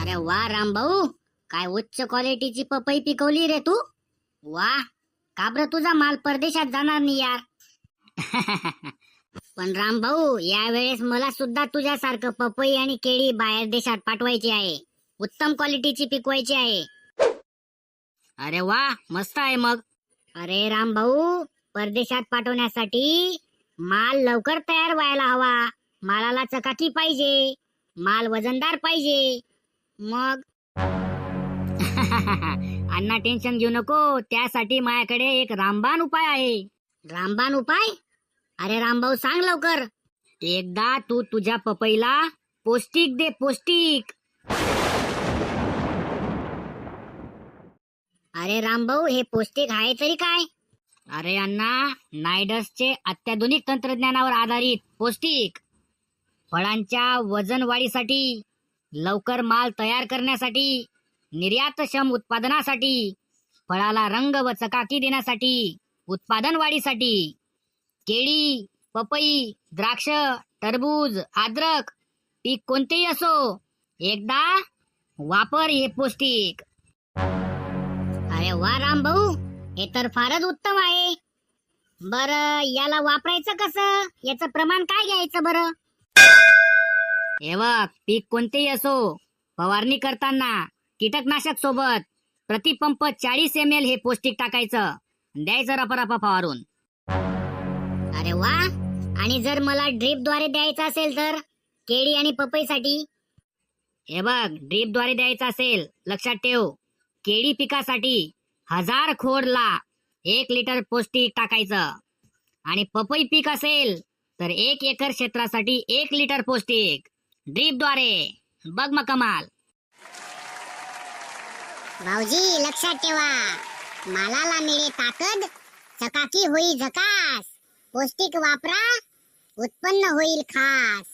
अरे वा रामभाऊ, काय उच्च क्वालिटीची पपई पिकवली रे तू. वा, का बरं तुझा माल परदेशात जाणार नाही यार. पण रामभाऊ, यावेळेस मला सुद्धा तुझ्यासारखं पपई आणि केळी बाहेर देशात पाठवायची आहे. उत्तम क्वालिटीची पिकवायची आहे. अरे वा, मस्त आहे मग. अरे रामभाऊ, परदेशात पाठवण्यासाठी माल लवकर तयार व्हायला हवा. मालाला चकाकी पाहिजे, माल वजनदार पाहिजे. मग अण्णा टेन्शन घेऊ नको, त्यासाठी माझ्याकडे एक रामबाण उपाय आहे. रामबाण उपाय? अरे रामभाऊ, सांग लवकर. एकदा तू तुझ्या पपईला पौष्टिक दे, पौष्टिक. अरे रामभाऊ, हे पौष्टिक आहे तरी काय? अरे अण्णा, नायडसचे अत्याधुनिक तंत्रज्ञानावर आधारित पौष्टिक फळांच्या वजन वाढीसाठी, लवकर माल तयार करण्यासाठी, निर्यातक्षम उत्पादनासाठी, फळाला रंग व चकाकी देण्यासाठी, उत्पादन वाढीसाठी. केळी, पपई, द्राक्ष, टरबूज, अद्रक, पीक कोणतेही असो, एकदा वापर हे पौष्टिक. अरे वा रामभाऊ, हे तर फारच उत्तम आहे. बरं, याला वापरायचं कसं? याचं प्रमाण काय घ्यायचं बरं? हे बघ, पीक कोणतेही असो, फवारणी करताना कीटकनाशक सोबत प्रतिपंप 40 ml हे पौष्टिक टाकायचं, द्यायचं रपरपा फवारून. अरे वा, आणि जर मला ड्रीपद्वारे द्यायचं असेल तर, केळी आणि पपईसाठी? हे बघ, ड्रीपद्वारे द्यायचं असेल, लक्षात ठेव, केळी पिकासाठी 1000 खोडला 1 लिटर पौष्टिक टाकायचं, आणि पपई पीक असेल तर 1 एकर क्षेत्रासाठी 1 लिटर पौष्टिक ड्रीपद्वारे. बघ मग कमाल. भाऊजी, लक्षात ठेवा, मालाला मिळे ताकद, चकाकी होई झकास. पौष्टिक वापरा, उत्पन्न होईल खास.